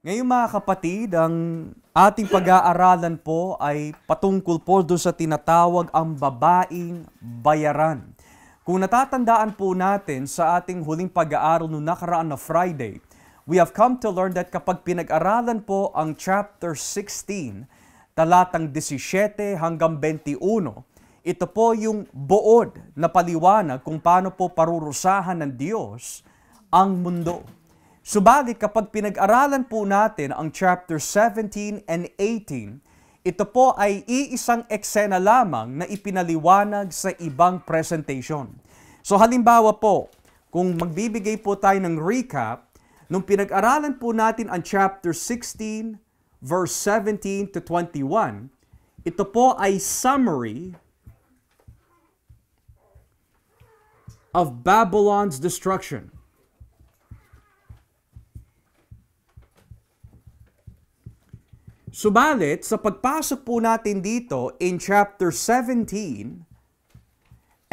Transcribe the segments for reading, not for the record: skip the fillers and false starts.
Ngayon mga kapatid, ang ating pag-aaralan po ay patungkol po doon sa tinatawag ang babaeng bayaran. Kung natatandaan po natin sa ating huling pag-aaral noong nakaraan na Friday, we have come to learn that kapag pinag-aralan po ang chapter 16, talatang 17 hanggang 21, ito po yung buod na paliwanag kung paano po parurusahan ng Diyos ang mundo. Subalit kapag pinag-aralan po natin ang chapter 17 and 18, ito po ay iisang eksena lamang na ipinaliwanag sa ibang presentation. So halimbawa po, kung magbibigay po tayo ng recap, nung pinag-aralan po natin ang chapter 16, verse 17 to 21, ito po ay summary of Babylon's destruction. Subalit, sa pagpasok po natin dito in chapter 17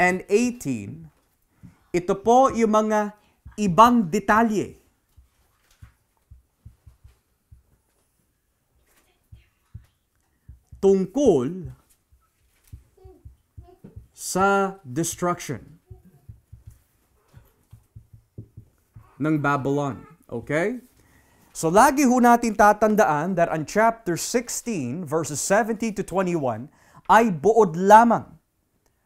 and 18, ito po yung mga ibang detalye. Tungkol sa destruction ng Babylon. Okay? So lagi ho natin tatandaan that ang chapter 16 verses 17 to 21 ay buod lamang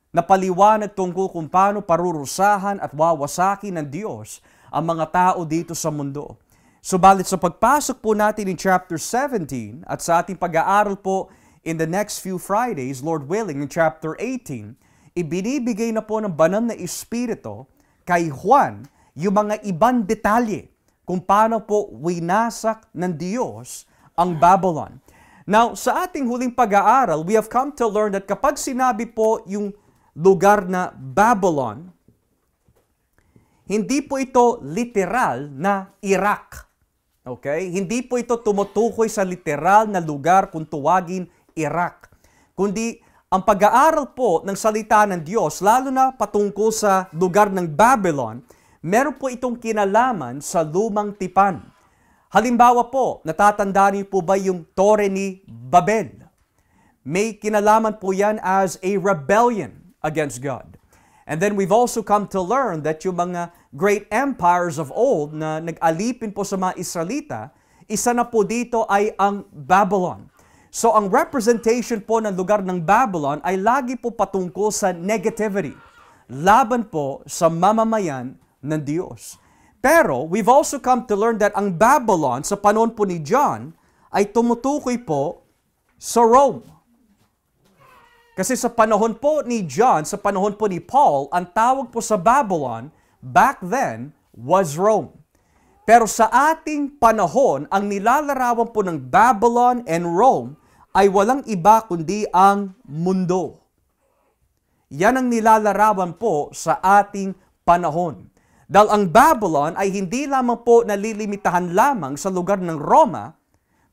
na paliwanag tungkol kung paano parurusahan at wawasakin ng Diyos ang mga tao dito sa mundo. Subalit sa pagpasok po natin in chapter 17 at sa ating pag-aaral po in the next few Fridays, Lord willing, in chapter 18, ibinibigay na po ng banal na Espiritu kay Juan yung mga ibang detalye kung paano po winasak ng Diyos ang Babylon. Now, sa ating huling pag-aaral, we have come to learn that kapag sinabi po yung lugar na Babylon, hindi po ito literal na Iraq. Okay? Hindi po ito tumutukoy sa literal na lugar kung tuwagin Iraq. Kundi ang pag-aaral po ng salita ng Diyos, lalo na patungkol sa lugar ng Babylon, meron po itong kinalaman sa lumang tipan. Halimbawa po, natatandaan niyo po ba yung Tore ni Babel? May kinalaman po yan as a rebellion against God. And then we've also come to learn that yung mga great empires of old na nag-alipin po sa mga Israelita, isa na po dito ay ang Babylon. So ang representation po ng lugar ng Babylon ay lagi po patungkol sa negativity, laban po sa mamamayan ng Diyos. Pero we've also come to learn that ang Babylon sa panahon po ni John ay tumutukoy po sa Rome. Kasi sa panahon po ni John, sa panahon po ni Paul, ang tawag po sa Babylon back then was Rome. Pero sa ating panahon, ang nilalarawan po ng Babylon and Rome ay walang iba kundi ang mundo. Yan ang nilalarawan po sa ating panahon. Dahil ang Babylon ay hindi lamang po nalilimitahan lamang sa lugar ng Roma,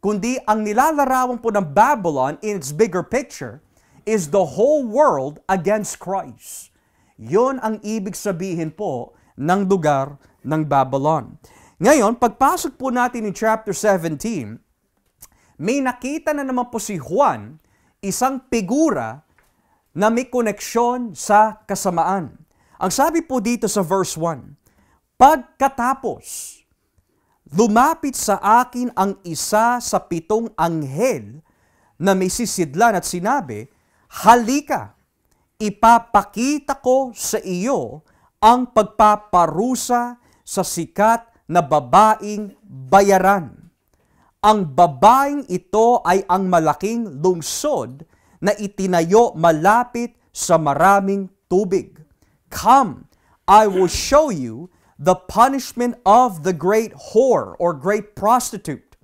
kundi ang nilalarawan po ng Babylon in its bigger picture is the whole world against Christ. Yun ang ibig sabihin po ng lugar ng Babylon. Ngayon, pagpasok po natin in chapter 17, may nakita na naman po si Juan, isang figura na may koneksyon sa kasamaan. Ang sabi po dito sa verse 1, pagkatapos, lumapit sa akin ang isa sa 7 anghel na may sisidlan at sinabi, halika, ipapakita ko sa iyo ang pagpaparusa sa sikat na babaeng bayaran. Ang babaeng ito ay ang malaking lungsod na itinayo malapit sa maraming tubig. Come, I will show you the punishment of the great whore or great prostitute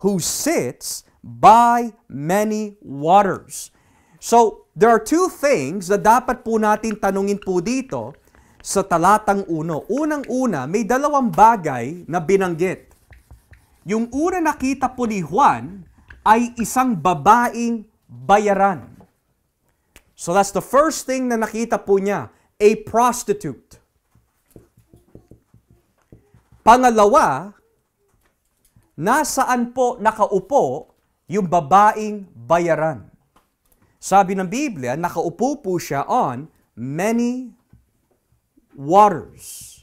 who sits by many waters. So, there are two things na dapat po natin tanungin po dito sa talatang 1. Unang-una, may 2 bagay na binanggit. Yung una nakita po ni Juan ay isang babaeng bayaran. So that's the first thing na nakita po niya, a prostitute. Pangalawa, nasaan po nakaupo yung babaeng bayaran? Sabi ng Biblia, nakaupo po siya on many waters.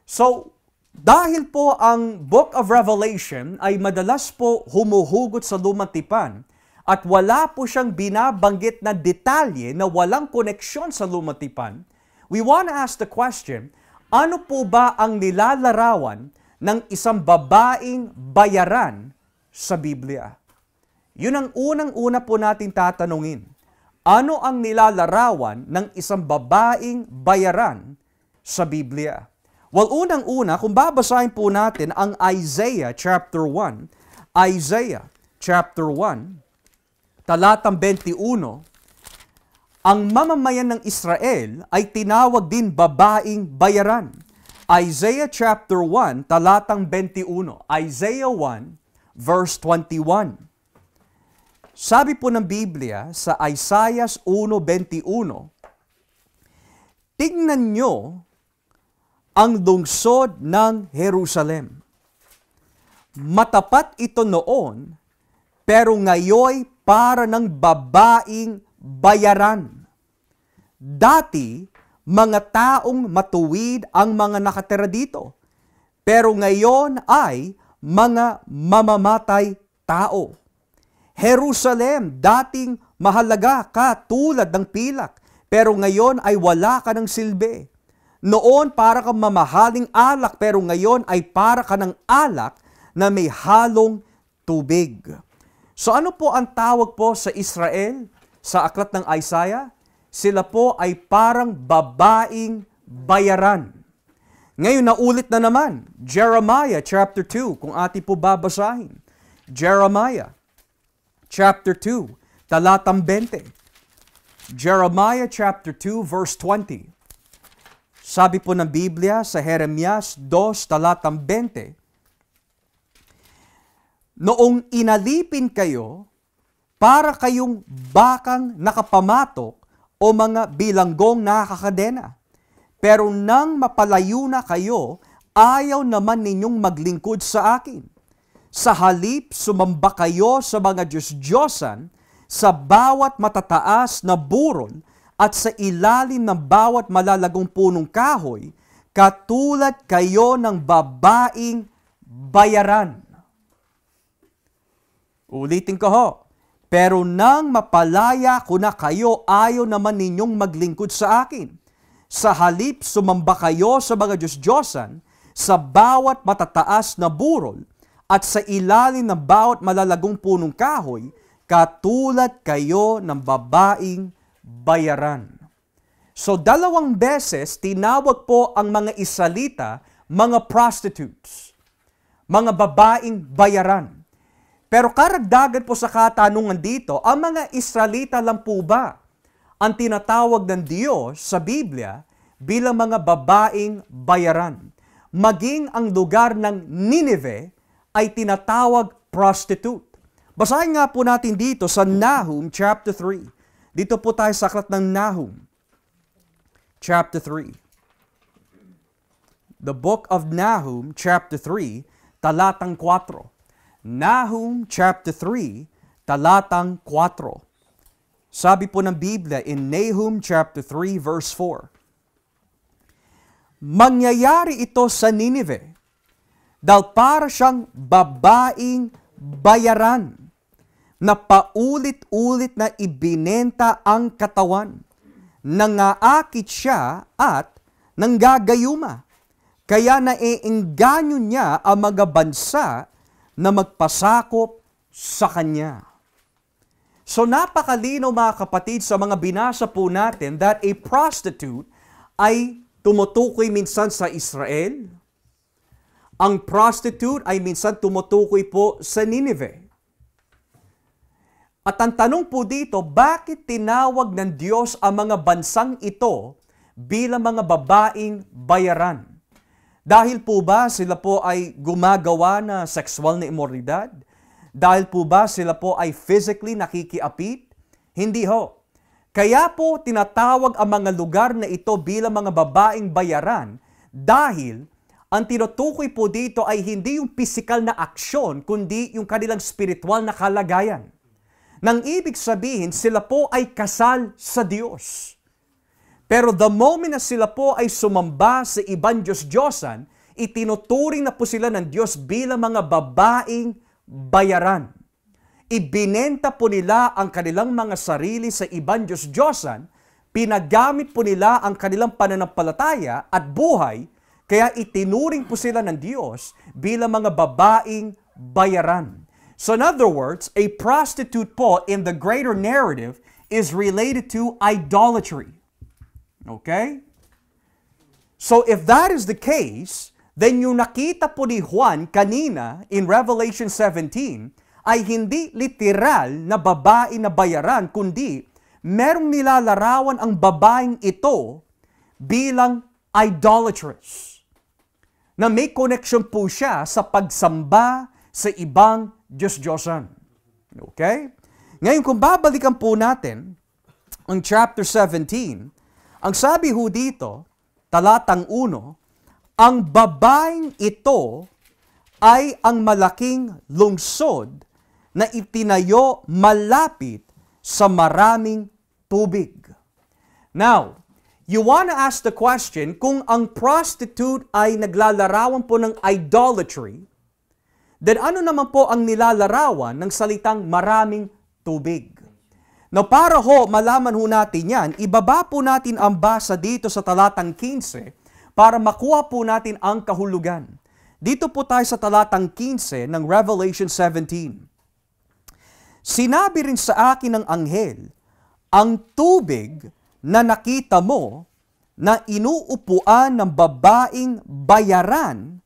So, dahil po ang Book of Revelation ay madalas po humuhugot sa lumang tipan at wala po siyang binabanggit na detalye na walang koneksyon sa lumang tipan, we want to ask the question, ano po ba ang nilalarawan ng isang babaeng bayaran sa Biblia? Yun ang unang-una po natin tatanungin. Ano ang nilalarawan ng isang babaeng bayaran sa Biblia? Well, unang-una, kung babasahin po natin ang Isaiah chapter 1, Isaiah chapter 1, talatang 21, ang mamamayan ng Israel ay tinawag din babaeng bayaran. Isaiah chapter 1, talatang 21. Isaiah 1, verse 21. Sabi po ng Biblia sa Isaiah 1:21, tingnan nyo ang lungsod ng Jerusalem. Matapat ito noon, pero ngayoy para ng babaeng bayaran. Dati, mga taong matuwid ang mga nakatira dito, pero ngayon ay mga mamamatay tao. Jerusalem, dating mahalaga ka tulad ng pilak, pero ngayon ay wala ka ng silbi. Noon para kang mamahaling alak, pero ngayon ay para ka ng alak na may halong tubig. So ano po ang tawag po sa Israel sa aklat ng Isaiah? Sila po ay parang babaeng bayaran. Ngayon naulit na naman, Jeremiah chapter 2, kung atin po babasahin. Jeremiah chapter 2, talatang 20. Jeremiah chapter 2, verse 20. Sabi po ng Biblia sa Jeremias 2, talatang 20, noong inalipin kayo, para kayong bakang nakapamatok o mga bilanggong nakakadena. Pero nang mapalayo na kayo, ayaw naman ninyong maglingkod sa akin. Sa halip, sumamba kayo sa mga Diyos-Diyosan, sa bawat matataas na burol, at sa ilalim ng bawat malalagong punong kahoy, katulad kayo ng babaeng bayaran. Ulitin ko ho. Pero nang mapalaya ko na kayo, ayaw naman ninyong maglingkod sa akin. Sa halip, sumamba kayo sa mga Diyos-Diyosan, sa bawat matataas na burol, at sa ilalim ng bawat malalagong punong kahoy, katulad kayo ng babaeng bayaran. So, 2 beses, tinawag po ang mga Israelita, mga prostitutes, mga babaeng bayaran. Pero karagdagan po sa katanungan dito, ang mga Israelita lang po ba ang tinatawag ng Diyos sa Biblia bilang mga babaeng bayaran? Maging ang lugar ng Nineveh ay tinatawag prostitute. Basahin nga po natin dito sa Nahum chapter 3. Dito po tayo sa aklat ng Nahum chapter 3. The book of Nahum chapter 3, talatang 4. Nahum chapter 3, talatang 4. Sabi po ng Biblia in Nahum chapter 3 verse 4. Mangyayari ito sa Nineveh, dahil para siyang babaeng bayaran, na paulit-ulit na ibinenta ang katawan, nangaakit siya at nanggagayuma, kaya naiengganyo niya ang mga bansa na magpasakop sa kanya. So napakalinaw mga kapatid sa mga binasa po natin that a prostitute ay tumutukoy minsan sa Israel. Ang prostitute ay minsan tumutukoy po sa Nineveh. At ang tanong po dito, bakit tinawag ng Diyos ang mga bansang ito bilang mga babaeng bayaran? Dahil po ba sila po ay gumagawa na sexual na imoralidad? Dahil po ba sila po ay physically nakikiapit? Hindi ho. Kaya po tinatawag ang mga lugar na ito bilang mga babaeng bayaran dahil ang tinutukoy po dito ay hindi yung physical na aksyon, kundi yung kanilang spiritual na kalagayan. Nang ibig sabihin, sila po ay kasal sa Diyos. Pero the moment na sila po ay sumamba sa ibang Diyos-Diyosan, itinuturing na po sila ng Diyos bilang mga babaeng bayaran. Ibinenta po nila ang kanilang mga sarili sa ibang Diyos-Diyosan, pinagamit po nila ang kanilang pananampalataya at buhay, kaya itinuring po sila ng Diyos bilang mga babaeng bayaran. So in other words, a prostitute po in the greater narrative is related to idolatry. Okay? So if that is the case, then yung nakita po ni Juan kanina in Revelation 17 ay hindi literal na babae na bayaran, kundi merong nilalarawan ang babaeng ito bilang idolatress. Na may connection po siya sa pagsamba sa ibang Diyos-Diyosan. Okay? Ngayon, kung babalikan po natin ang chapter 17, ang sabi ho dito, talatang 1, ang babaeng ito ay ang malaking lungsod na itinayo malapit sa maraming tubig. Now, you wanna ask the question, kung ang prostitute ay naglalarawan po ng idolatry, then ano naman po ang nilalarawan ng salitang maraming tubig? Now, para ho malaman ho natin yan, ibaba po natin ang basa dito sa talatang 15 para makuha po natin ang kahulugan. Dito po tayo sa talatang 15 ng Revelation 17. Sinabi rin sa akin ng anghel, ang tubig na nakita mo na inuupuan ng babaeng bayaran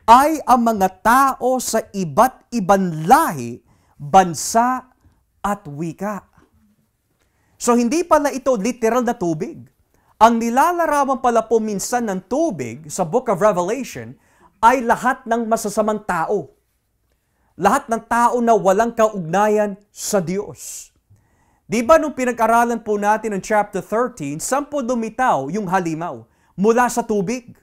ay ang mga tao sa iba't ibang lahi, bansa at wika. So hindi pala ito literal na tubig. Ang nilalarawan pala po minsan ng tubig sa Book of Revelation ay lahat ng masasamang tao. Lahat ng tao na walang kaugnayan sa Diyos. Di ba nung pinag-aralan po natin ng chapter 13, saan po lumitaw yung halimaw? Mula sa tubig.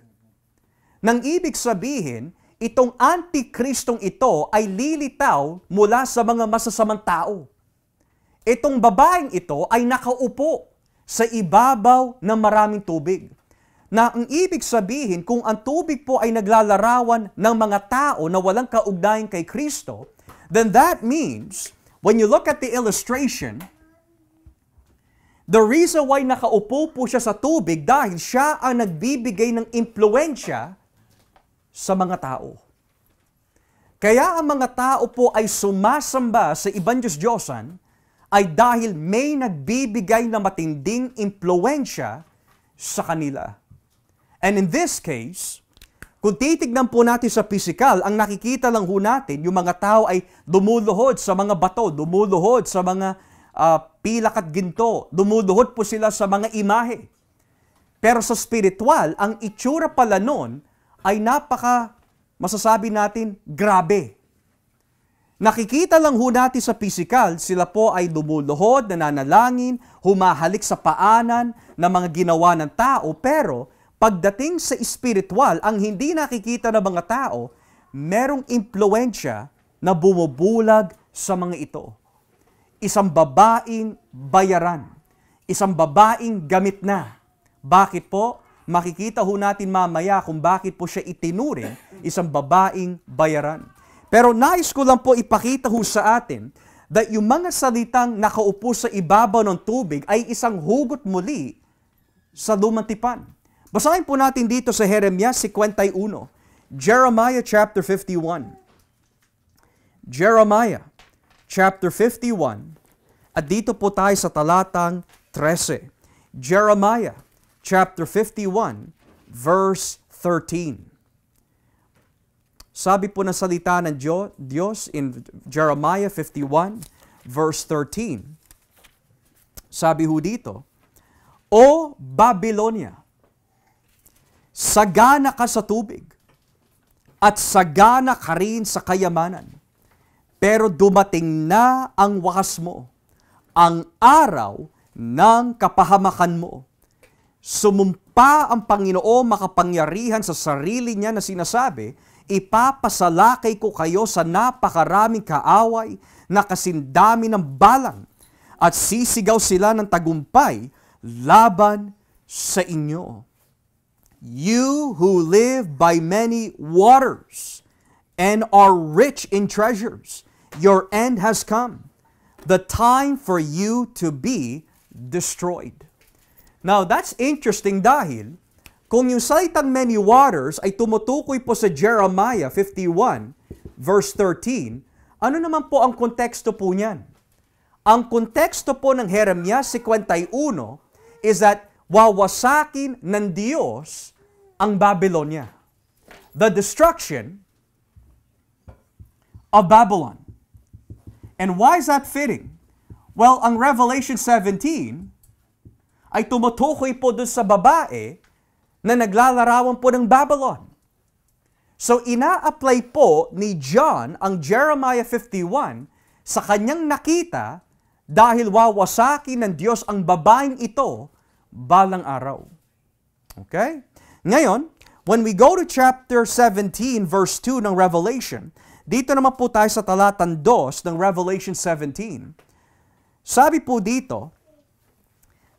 Nang ibig sabihin, itong antikristong ito ay lilitaw mula sa mga masasamang tao. Itong babaeng ito ay nakaupo sa ibabaw ng maraming tubig. Na ang ibig sabihin, kung ang tubig po ay naglalarawan ng mga tao na walang kaugnayan kay Kristo, then that means, when you look at the illustration, the reason why nakaupo po siya sa tubig dahil siya ang nagbibigay ng impluensya sa mga tao. Kaya ang mga tao po ay sumasamba sa ibang Diyos-Diyosan ay dahil may nagbibigay na matinding impluensya sa kanila. And in this case, kung titignan po natin sa physical, ang nakikita lang ho natin, yung mga tao ay lumuluhod sa mga bato, lumuluhod sa mga pilak at ginto, lumuluhod po sila sa mga imahe. Pero sa spiritual, ang itsura pala nun ay masasabi natin, grabe. Nakikita lang ho natin sa physical, sila po ay lumuluhod, nananalangin, humahalik sa paanan ng mga ginawa ng tao, pero pagdating sa spiritual, ang hindi nakikita ng mga tao, merong impluensya na bumubulag sa mga ito. Isang babaeng bayaran. Isang babaeng gamit na. Bakit po? Makikita ho natin mamaya kung bakit po siya itinuring isang babaeng bayaran. Pero nais ko lang po ipakita ho sa atin that yung mga salitang nakaupo sa ibabaw ng tubig ay isang hugot muli sa lumang tipan. Basahin po natin dito sa Jeremias 51, Jeremiah chapter 51. Jeremiah chapter 51, at dito po tayo sa talatang 13. Jeremiah chapter 51, verse 13. Sabi po ng salita ng Diyos in Jeremiah 51, verse 13. Sabi ho dito, O Babylonia, sagana ka sa tubig, at sagana ka rin sa kayamanan. Pero dumating na ang wakas mo, ang araw ng kapahamakan mo. sumumpa ang Panginoon makapangyarihan sa sarili niya na sinasabi, ipapasalakay ko kayo sa napakaraming kaaway na kasindami ng balang at sisigaw sila ng tagumpay laban sa inyo. You who live by many waters and are rich in treasures, your end has come. The time for you to be destroyed. Now, that's interesting dahil kung yung salitang many waters ay tumutukoy po sa Jeremiah 51, verse 13, ano naman po ang konteksto po niyan? Ang konteksto po ng Jeremias 51 is that wawasakin ng Diyos ang Babylonia. The destruction of Babylon. And why is that fitting? Well, ang Revelation 17 ay tumutukoy po doon sa babae na naglalarawan po ng Babylon. So, ina-apply po ni John ang Jeremiah 51 sa kanyang nakita dahil wawasakin ng Diyos ang babaeng ito balang araw. Okay? Ngayon, when we go to chapter 17, verse 2 ng Revelation, dito naman po tayo sa talatang 2 ng Revelation 17. Sabi po dito,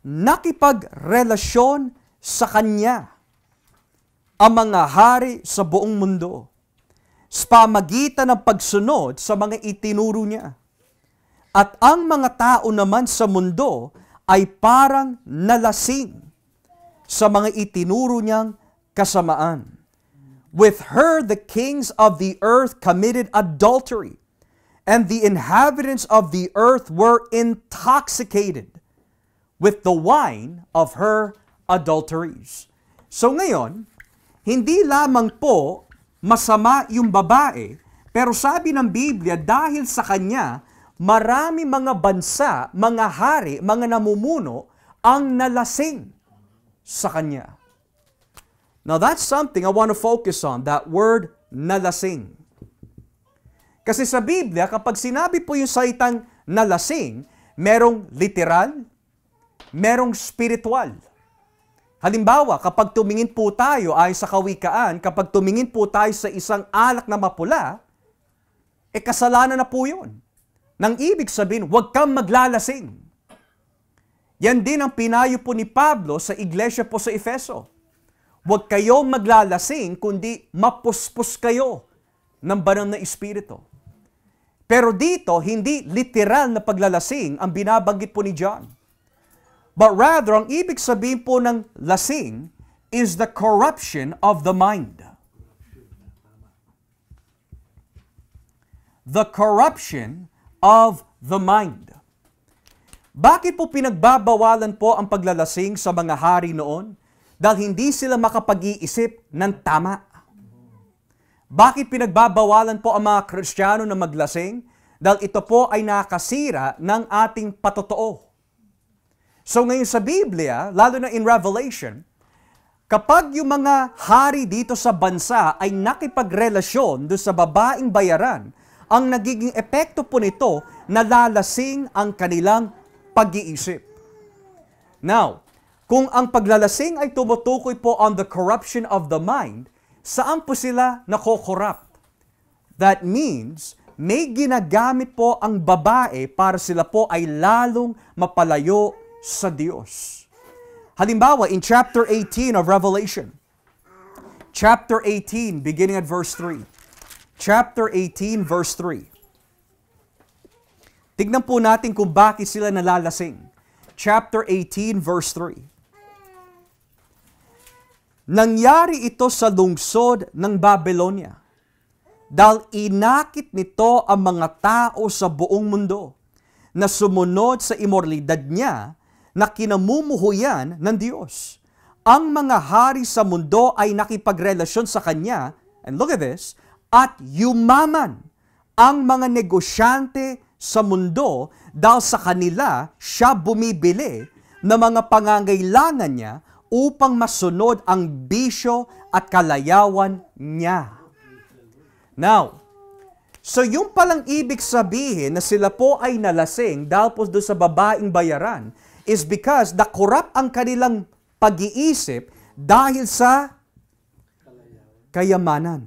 nakipagrelasyon sa Kanya ang mga hari sa buong mundo sa pamagitan ng pagsunod sa mga itinuro niya. At ang mga tao naman sa mundo ay parang nalasing sa mga itinuro niyang kasamaan. With her, the kings of the earth committed adultery, and the inhabitants of the earth were intoxicated with the wine of her adulteries. So ngayon, hindi lamang po masama yung babae, pero sabi ng Biblia, dahil sa kanya, marami mga bansa, mga hari, mga namumuno ang nalasing sa kanya. Now that's something I want to focus on, that word nalasing. Kasi sa Biblia, kapag sinabi po yung salitang nalasing, merong literal, merong spiritual. Halimbawa, kapag tumingin po tayo ay sa kawikaan, kapag tumingin po tayo sa isang alak na mapula, kasalanan na po yun. Nang ibig sabihin, huwag kang maglalasing. Yan din ang pinayo po ni Pablo sa iglesia po sa Efeso. Huwag kayong maglalasing, kundi mapuspos kayo ng banal na Espiritu. Pero dito, hindi literal na paglalasing ang binabanggit po ni John. But rather, ang ibig sabihin po ng lasing is the corruption of the mind. The corruption of the mind. Bakit po pinagbabawalan po ang paglalasing sa mga hari noon? Dahil hindi sila makapag-iisip ng tama. Bakit pinagbabawalan po ang mga Kristiyano na maglasing? Dahil ito po ay nakasira ng ating patotoo. So ngayon sa Biblia, lalo na in Revelation, kapag yung mga hari dito sa bansa ay nakipagrelasyon doon sa babaeng bayaran, ang nagiging epekto po nito, nalalasing ang kanilang pag-iisip. Now, kung ang paglalasing ay tumutukoy po on the corruption of the mind, saan po sila nako-corrupt? That means, may ginagamit po ang babae para sila po ay lalong mapalayo sa Diyos. Halimbawa, in chapter 18 of Revelation, chapter 18, beginning at verse 3. Chapter 18, verse 3. Tignan po natin kung bakit sila nalalasing. Chapter 18, verse 3. Nangyari ito sa lungsod ng Babylonia, dahil inakit nito ang mga tao sa buong mundo na sumunod sa imoralidad niya na kinamumuhuyan ng Diyos. Ang mga hari sa mundo ay nakipagrelasyon sa kanya, and look at this, at yumaman ang mga negosyante sa mundo dahil sa kanila siya bumibili ng mga pangangailangan niya upang masunod ang bisyo at kalayawan niya. Now, so yung palang ibig sabihin na sila po ay nalasing dahil po doon sa babaeng bayaran is because na-corrupt ang kanilang pag-iisip dahil sa kayamanan.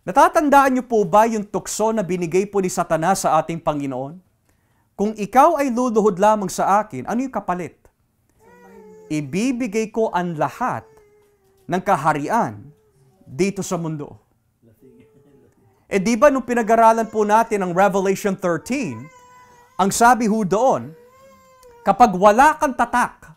Natatandaan niyo po ba yung tukso na binigay po ni Satanas sa ating Panginoon? Kung ikaw ay luluhod lamang sa akin, ano yung kapalit? Ibibigay ko ang lahat ng kaharian dito sa mundo. Eh di ba nung pinag-aralan po natin ang Revelation 13, ang sabi ho doon, kapag wala kang tatak,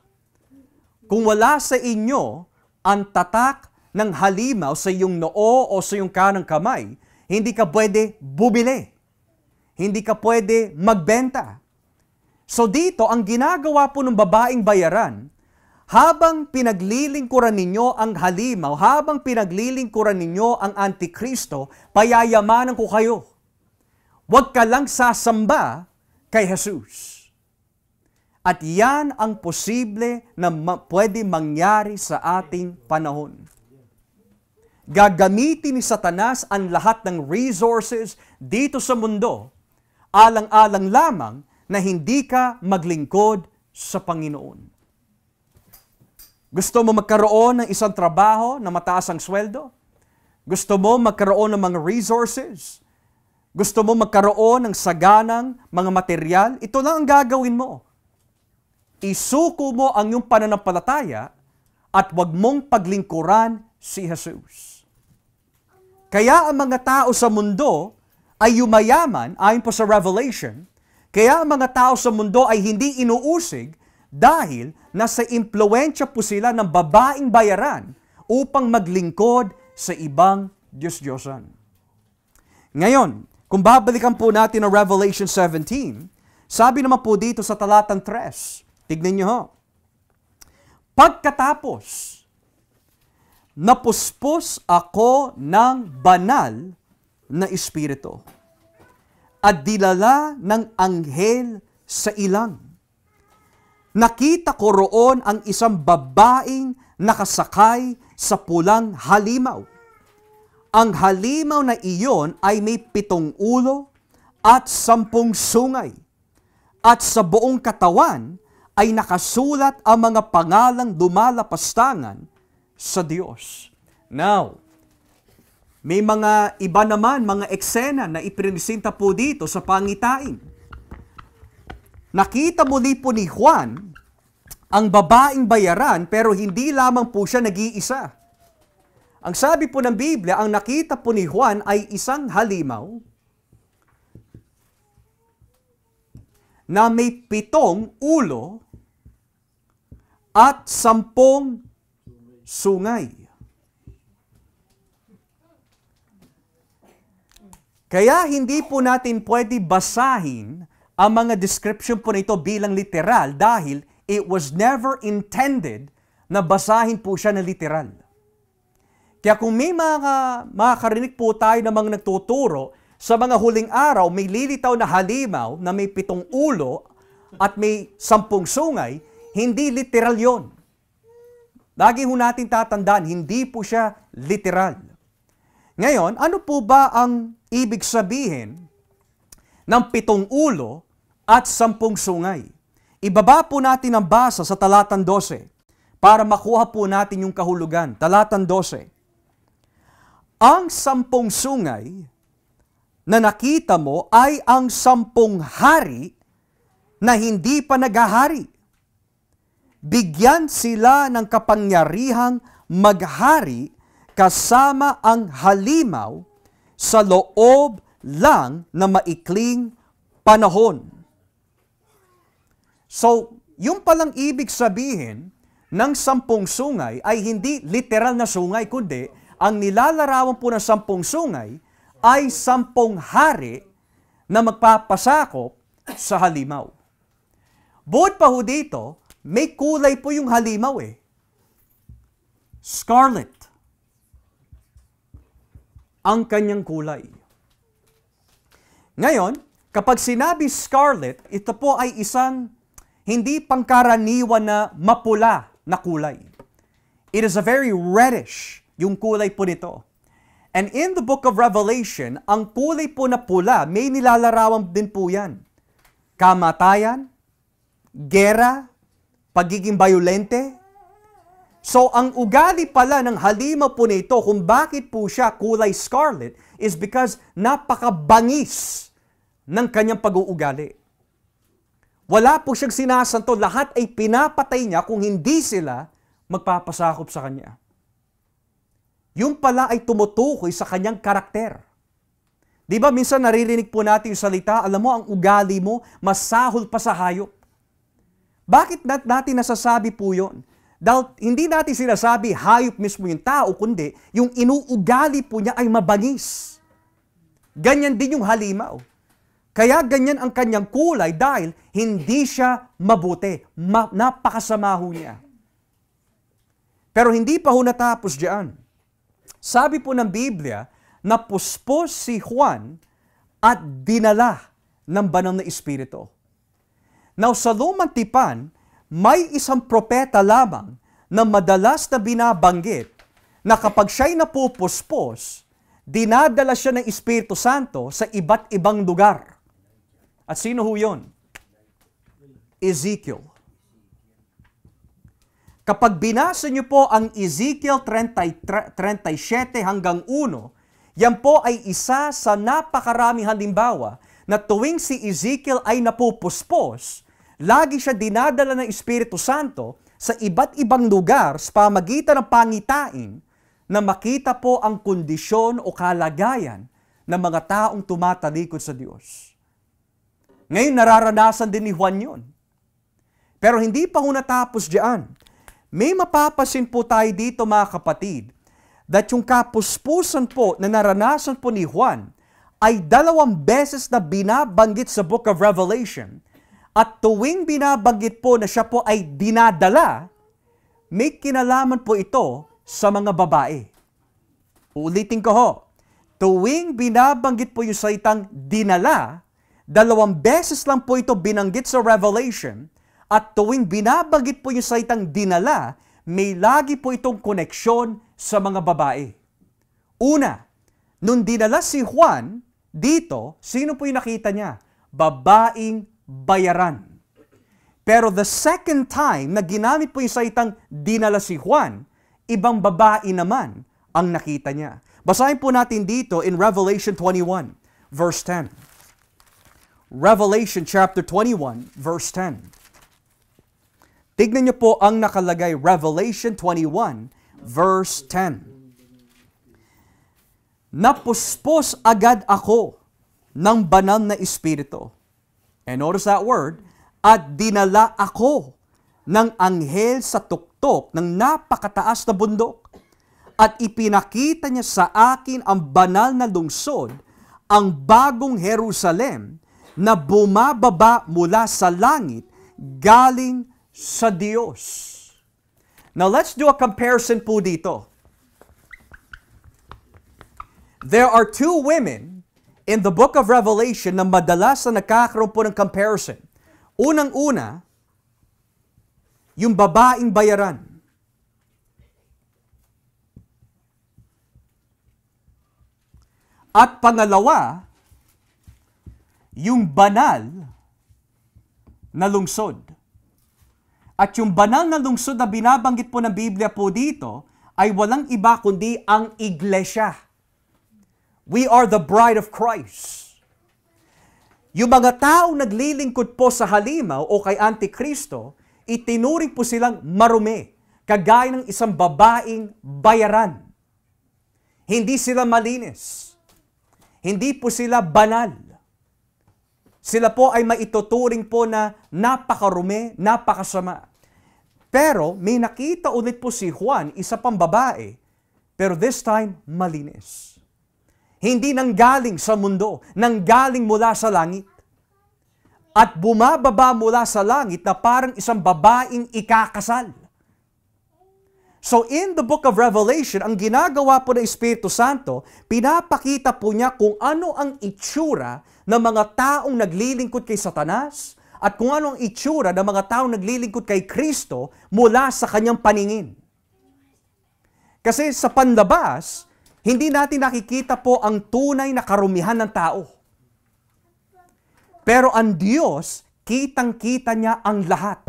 kung wala sa inyo ang tatak ng halimaw sa iyong noo o sa iyong kanang kamay, hindi ka pwede bumili. Hindi ka pwede magbenta. So dito, ang ginagawa po ng babaeng bayaran, habang pinaglilingkuran ninyo ang halimaw, habang pinaglilingkuran ninyo ang Antikristo, payayamanan ko kayo. Huwag ka lang sasamba kay Jesus. At yan ang posible na pwede mangyari sa ating panahon. Gagamitin ni Satanas ang lahat ng resources dito sa mundo, alang-alang lamang na hindi ka maglingkod sa Panginoon. Gusto mo magkaroon ng isang trabaho na mataas ang sweldo? Gusto mo magkaroon ng mga resources? Gusto mo magkaroon ng saganang mga material? Ito lang ang gagawin mo. Isuko mo ang iyong pananampalataya at huwag mong paglingkuran si Jesus. Kaya ang mga tao sa mundo ay yumayaman, ayon po sa Revelation, kaya ang mga tao sa mundo ay hindi inuusig dahil nasa impluwensya po sila ng babaeng bayaran upang maglingkod sa ibang Diyos-Diyosan. Ngayon, kung babalikan po natin ang Revelation 17, sabi naman po dito sa talatang 3, tignan niyo ho, pagkatapos, napuspos ako ng banal na espiritu at dilala ng anghel sa ilang. Nakita ko roon ang isang babaeng nakasakay sa pulang halimaw. Ang halimaw na iyon ay may 7 ulo at 10 sungay. At sa buong katawan ay nakasulat ang mga pangalang lumalapastangan sa Diyos. Now, may mga iba naman, mga eksena na iprinisinta po dito sa pangitain. Nakita muli po ni Juan ang babaeng bayaran pero hindi lamang po siya nag-iisa. Ang sabi po ng Biblia, ang nakita po ni Juan ay isang halimaw na may 7 ulo at 10 sungay. Kaya hindi po natin pwede basahin ang mga description po nito bilang literal dahil it was never intended na basahin po siya na literal. Kaya kung may makakarinig po tayo ng mga nagtuturo, sa mga huling araw may lilitaw na halimaw na may 7 ulo at may 10 sungay, hindi literal yon. Lagi ho natin tatandaan, hindi po siya literal. Ngayon, ano po ba ang ibig sabihin ng 7 ulo at 10 sungay? Ibaba po natin ang basa sa talatang 12 para makuha po natin yung kahulugan. Talatang 12. Ang 10 sungay na nakita mo ay ang 10 hari na hindi pa naghahari. Bigyan sila ng kapangyarihang maghari kasama ang halimaw sa loob lang na maikling panahon. So, yung palang ibig sabihin ng 10 sungay ay hindi literal na sungay, kundi ang nilalarawan po ng 10 sungay ay 10 hari na magpapasakop sa halimaw. Bukod pa ho dito, may kulay po yung halimaw eh. Scarlet. Ang kanyang kulay. Ngayon, kapag sinabi scarlet, ito po ay isang hindi pangkaraniwan na mapula na kulay. It is a very reddish yung kulay po nito. And in the book of Revelation, ang kulay po na pula, may nilalarawan din po yan. Kamatayan, gera, pagiging violente. So, ang ugali pala ng halimaw po nito, kung bakit po siya kulay scarlet, is because napakabangis ng kanyang pag-uugali. Wala po siyang sinasanto, lahat ay pinapatay niya kung hindi sila magpapasakop sa kanya. Yung pala ay tumutukoy sa kanyang karakter. Di ba minsan naririnig po natin yung salita, alam mo, ang ugali mo, masahol pa sa hayop. Bakit natin nasasabi po yun? Dahil hindi natin sinasabi hayop mismo yung tao, kundi yung inuugali po niya ay mabangis. Ganyan din yung halimaw. Kaya ganyan ang kanyang kulay dahil hindi siya mabuti. Napakasama ho niya. Pero hindi pa ho natapos diyan. Sabi po ng Biblia, napuspos si Juan at dinala ng banal na Espiritu. Now sa Lumang Tipan, may isang propeta lamang na madalas na binabanggit na kapag siya'y napupuspos, dinadala siya ng Espiritu Santo sa iba't ibang lugar. At sino ho yun? Ezekiel. Kapag binasa niyo po ang Ezekiel 37 hanggang 1, yan po ay isa sa napakaraming halimbawa na tuwing si Ezekiel ay napupuspos, lagi siya dinadala ng Espiritu Santo sa iba't ibang lugar sa pamagitan ng pangitain na makita po ang kondisyon o kalagayan ng mga taong tumatalikod sa Diyos. Ngayon, nararanasan din ni Juan yun. Pero hindi pa ho natapos diyan. May mapapasin po tayo dito mga kapatid, that yung kapuspusan po na naranasan po ni Juan ay 2 beses na binabanggit sa Book of Revelation. At tuwing binabanggit po na siya po ay dinadala, may kinalaman po ito sa mga babae. Uulitin ko ho, tuwing binabanggit po yung salitang dinala, 2 beses lang po ito binanggit sa Revelation, at tuwing binabanggit po yung salitang dinala, may lagi po itong koneksyon sa mga babae. Una, nung dinala si Juan, dito, sino po yung nakita niya? Babaeng bayaran. Pero the second time na ginamit po yung salitang dinala si Juan, ibang babae naman ang nakita niya. Basahin po natin dito in Revelation 21, verse 10. Revelation chapter 21, verse 10. Tignan niyo po ang nakalagay, Revelation 21, verse 10. Napuspos agad ako ng banal na Espiritu. And notice that word, at dinala ako ng anghel sa tuktok ng napakataas na bundok. At ipinakita niya sa akin ang banal na lungsod, ang bagong Jerusalem, na bumababa mula sa langit, galing sa Diyos. Now let's do a comparison po dito. There are 2 women in the book of Revelation na madalas na nagkakaroon po ng comparison. Unang-una, yung babaeng bayaran. At pangalawa, yung banal na lungsod. At yung banal na lungsod na binabanggit po ng Biblia po dito ay walang iba kundi ang iglesia. We are the bride of Christ. Yung mga taong naglilingkod po sa halimaw o kay Antikristo, itinuring po silang marumi, kagaya ng isang babaeng bayaran. Hindi sila malinis. Hindi po sila banal. Sila po ay maituturing po na napakarumi, napakasama. Pero may nakita ulit po si Juan, isa pang babae, pero this time malinis. Hindi nanggaling sa mundo, nanggaling mula sa langit. At bumababa mula sa langit na parang isang babaeng ikakasal. So in the book of Revelation, ang ginagawa po ng Espiritu Santo, pinapakita po niya kung ano ang itsura ng mga taong naglilingkod kay Satanas at kung ano ang itsura ng mga taong naglilingkod kay Kristo mula sa kanyang paningin. Kasi sa panlabas, hindi natin nakikita po ang tunay na karumihan ng tao. Pero ang Diyos, kitang-kita niya ang lahat.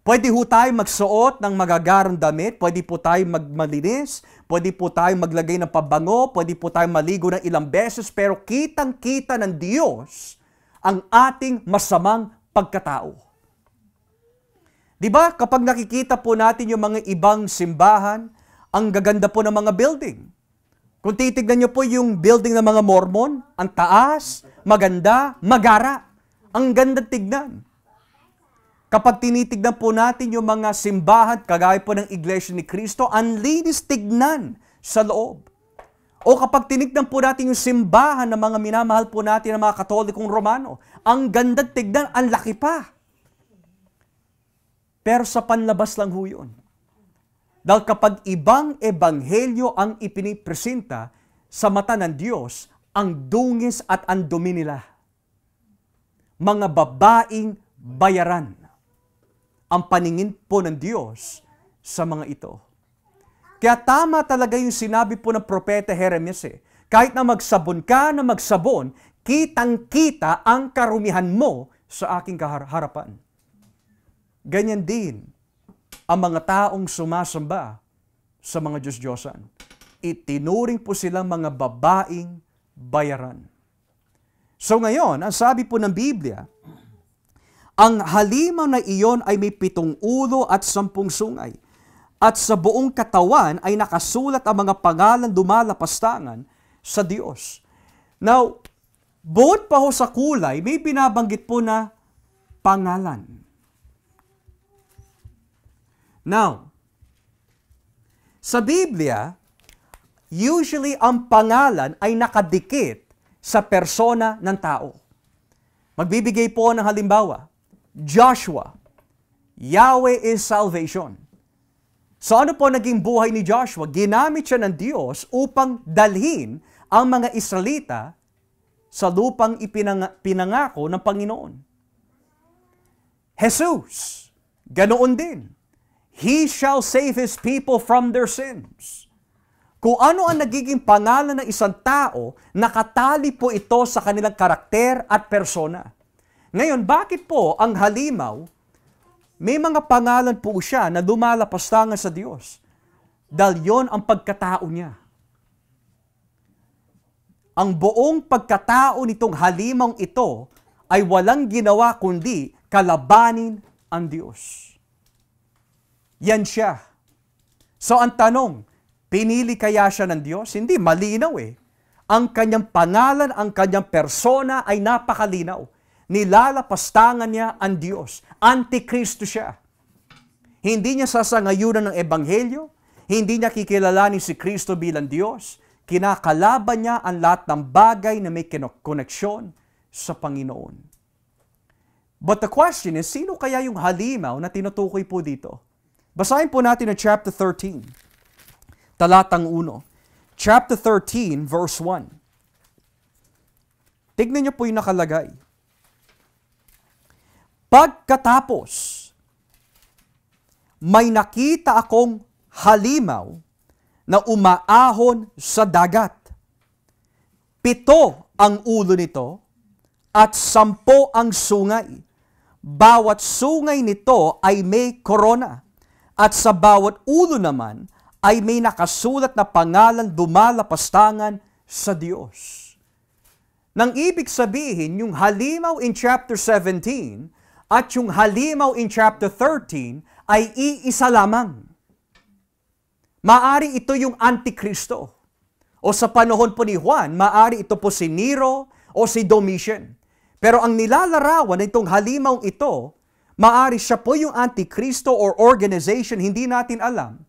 Pwede ho tayo magsuot ng magagarang damit, pwede po tayo magmalinis, pwede po tayo maglagay ng pabango, pwede po tayo maligo ng ilang beses, pero kitang-kita ng Diyos ang ating masamang pagkatao. Di ba, kapag nakikita po natin yung mga ibang simbahan, ang gaganda po ng mga building. Kung titignan nyo po yung building ng mga Mormon, ang taas, maganda, magara. Ang ganda tignan. Kapag tinitignan po natin yung mga simbahan, kagaya po ng Iglesia ni Cristo, ang linis tignan sa loob. O kapag tinignan po natin yung simbahan ng mga minamahal po natin ng mga Katolikong Romano, ang ganda tignan, ang laki pa. Pero sa panlabas lang ho yun. Dahil kapag ibang ebanghelyo ang ipinipresenta sa mata ng Diyos, ang dungis at ang dumi nila. Mga babaeng bayaran ang paningin po ng Diyos sa mga ito. Kaya tama talaga yung sinabi po ng propeta Jeremias. Kahit na magsabon ka na magsabon, kitang-kita ang karumihan mo sa aking harapan. Ganyan din ang mga taong sumasamba sa mga Diyos-Diyosan. Itinuring po silang mga babaeng bayaran. So ngayon, ang sabi po ng Biblia, ang halimaw na iyon ay may 7 ulo at 10 sungay. At sa buong katawan ay nakasulat ang mga pangalan dumalapastangan sa Diyos. Now, bukod pa ho sa kulay, may binabanggit po na pangalan. Now, sa Biblia, usually ang pangalan ay nakadikit sa persona ng tao. Magbibigay po ng halimbawa, Joshua, Yahweh is salvation. So ano po naging buhay ni Joshua? Ginamit siya ng Diyos upang dalhin ang mga Israelita sa lupang pinangako ng Panginoon. Jesus, ganoon din. He shall save His people from their sins. Kung ano ang nagiging pangalan ng isang tao, nakatali po ito sa kanilang karakter at persona. Ngayon, bakit po ang halimaw, may mga pangalan po siya na lumalapastangan sa Diyos? Dahil yon ang pagkatao niya. Ang buong pagkatao nitong halimaw ito ay walang ginawa kundi kalabanin ang Diyos. Yan siya. So ang tanong, pinili kaya siya ng Diyos? Hindi, malinaw Ang kanyang pangalan, ang kanyang persona ay napakalinaw. Nilalapastangan niya ang Diyos. Antikristo siya. Hindi niya sasangayunan ng ebanghelyo. Hindi niya kikilalanin si Kristo bilang Diyos. Kinakalaban niya ang lahat ng bagay na may koneksyon sa Panginoon. But the question is, sino kaya yung halimaw na tinutukoy po dito? Basahin po natin ang chapter 13, talatang 1. Chapter 13, verse 1. Tignan niyo po yung nakalagay. Pagkatapos, may nakita akong halimaw na umaahon sa dagat. 7 ang ulo nito at 10 ang sungay. Bawat sungay nito ay may korona at sa bawat ulo naman ay may nakasulat na pangalan dumalapastangan sa Diyos. Nang ibig sabihin, yung halimaw in chapter 17 at yung halimaw in chapter 13 ay iisa lamang. Maari ito yung Antikristo. O sa panahon po ni Juan, maari ito po si Nero o si Domitian. Pero ang nilalarawan nitong halimaw ito, maari siya po yung Antikristo or organization, hindi natin alam,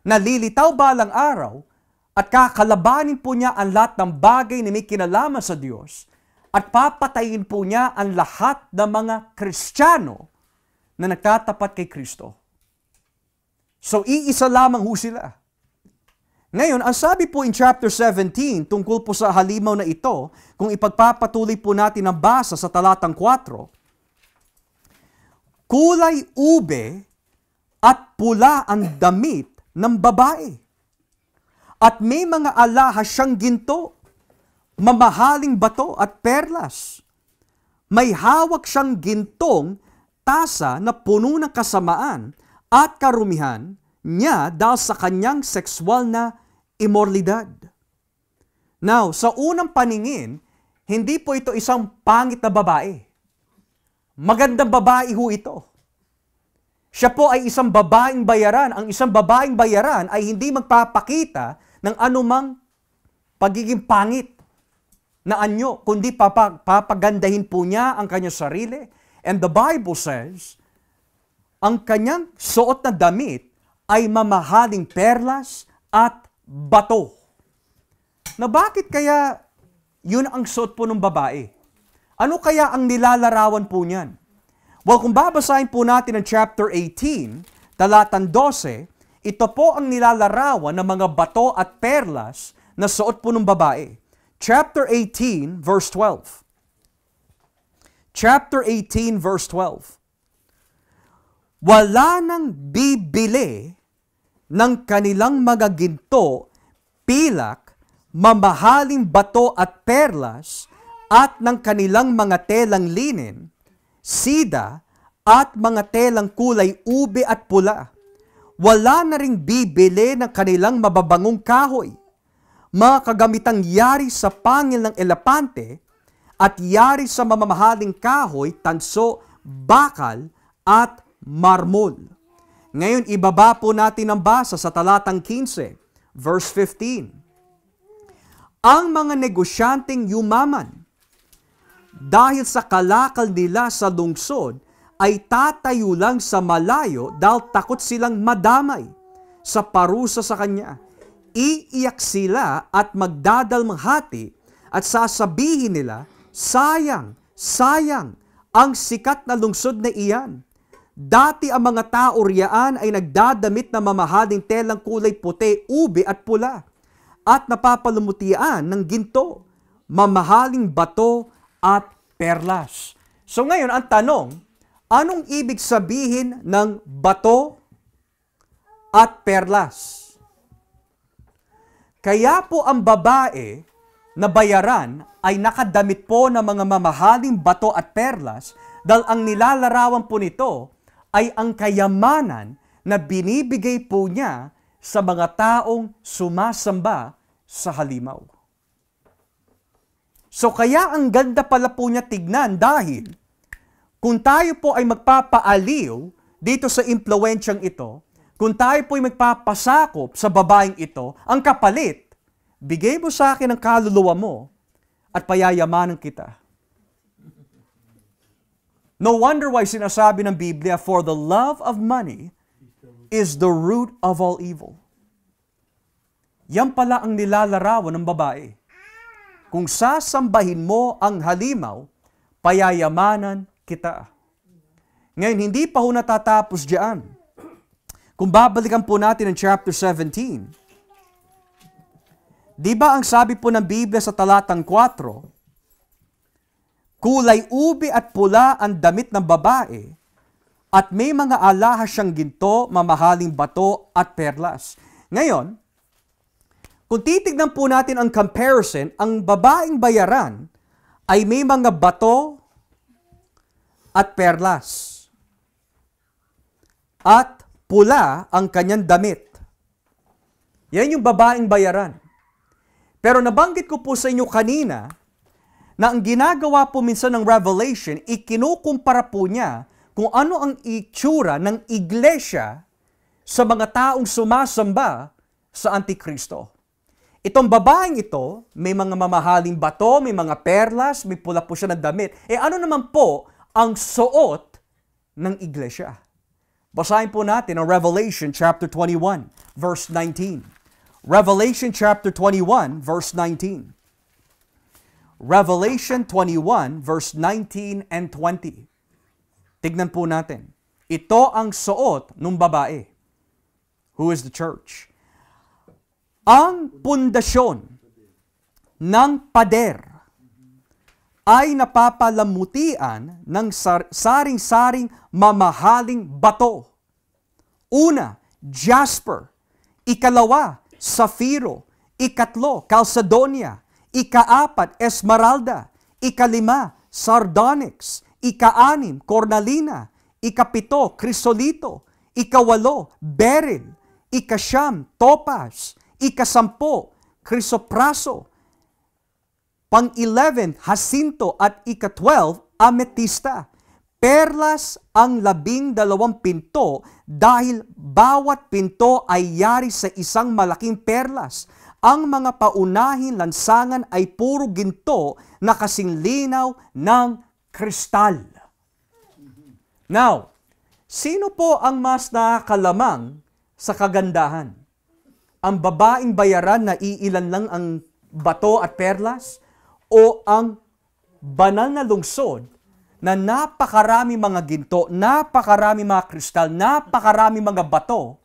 na lilitaw balang araw at kakalabanin po niya ang lahat ng bagay na may kinalaman sa Diyos at papatayin po niya ang lahat ng mga Kristiyano na nagtatapat kay Kristo. So, iisa lamang ho sila. Ngayon, ang sabi po in chapter 17, tungkol po sa halimaw na ito, kung ipagpapatuloy po natin ang basa sa talatang 4, kulay ube at pula ang damit ng babae. At may mga alahas siyang ginto, mamahaling bato at perlas. May hawak siyang gintong tasa na puno ng kasamaan at karumihan niya dahil sa kanyang sexual na imoralidad. Now, sa unang paningin, hindi po ito isang pangit na babae. Magandang babae ho ito. Siya po ay isang babaeng bayaran. Ang isang babaeng bayaran ay hindi magpapakita ng anumang pagiging pangit na anyo, kundi papagandahin po niya ang kanyang sarili. And the Bible says, ang kanyang suot na damit ay mamahaling perlas at bato. Na bakit kaya yun ang suot po ng babae? Ano kaya ang nilalarawan po niyan? Well, kung babasahin po natin ang chapter 18, talatang 12, ito po ang nilalarawan ng mga bato at perlas na suot po ng babae. Chapter 18, verse 12. Chapter 18, verse 12. Wala nang bibili ng kanilang mga ginto, pilak, mamahaling bato at perlas, at ng kanilang mga telang linen, sida, at mga telang kulay ube at pula. Wala na ring bibili ng kanilang mababangong kahoy, mga kagamitang yari sa pangil ng elepante, at yari sa mamamahaling kahoy, tanso, bakal, at marmol. Ngayon, ibaba po natin ang basa sa talatang 15, verse 15. Ang mga negosyanteng yumaman, dahil sa kalakal nila sa lungsod, ay tatayo lang sa malayo dahil takot silang madamay sa parusa sa kanya. Iiyak sila at magdadalmanghati at sasabihin nila, sayang, sayang, ang sikat na lungsod na iyan. Dati ang mga tao riyaan ay nagdadamit na mamahaling telang kulay puti, ube at pula, at napapalumutian ng ginto, mamahaling bato at perlas. So ngayon, ang tanong, anong ibig sabihin ng bato at perlas? Kaya po ang babae na bayaran ay nakadamit po ng mga mamahaling bato at perlas dahil ang nilalarawan po nito ay ang kayamanan na binibigay po niya sa mga taong sumasamba sa halimaw. So kaya ang ganda pala po niya tignan dahil kung tayo po ay magpapaaliw dito sa impluensyang ito, kung tayo po ay magpapasakop sa babaeng ito, ang kapalit, bigay mo sa akin ang kaluluwa mo at payayamanan kita. No wonder why sinasabi ng Biblia, for the love of money is the root of all evil. Yan pala ang nilalarawan ng babae. Kung sasambahin mo ang halimaw, payayamanan kita. Ngayon, hindi pa ho natatapos diyan. Kung babalikan po natin ang chapter 17, di ba ang sabi po ng Biblia sa talatang 4, kulay ube at pula ang damit ng babae, at may mga alahas siyang ginto, mamahaling bato at perlas. Ngayon, kung titignan po natin ang comparison, ang babaeng bayaran ay may mga bato at perlas. At pula ang kanyang damit. Yan yung babaeng bayaran. Pero nabanggit ko po sa inyo kanina na ang ginagawa po minsan ng Revelation, ikinukumpara po niya kung ano ang itsura ng iglesia sa mga taong sumasamba sa Antikristo. Itong babaeng ito, may mga mamahaling bato, may mga perlas, may pula po siya ng damit. Ano naman po ang suot ng iglesia? Basahin po natin ang Revelation chapter 21, verse 19. Revelation chapter 21, verse 19. Revelation 21, verse 19 and 20. Tignan po natin. Ito ang suot ng babae. Who is the church? Ang pundasyon ng pader ay napapalamutian ng saring-saring mamahaling bato. Una, jasper. Ikalawa, safiro. Ikatlo, calcedonia. Ikaapat, esmeralda. Ikalima, sardonyx, ika-6, cornalina, ika-7, chrysolito, ika-8, beryl, ika-9, topaz, ika-10, chrysopraso, pang-11, jacinto, at ika-12, ametista. Perlas ang 12 pinto dahil bawat pinto ay yari sa isang malaking perlas. Ang mga paunahing lansangan ay puro ginto na kasing linaw ng kristal. Now, sino po ang mas nakakalamang sa kagandahan? Ang babaeng bayaran na iilan lang ang bato at perlas? O ang banal na lungsod na napakarami mga ginto, napakarami mga kristal, napakarami mga bato?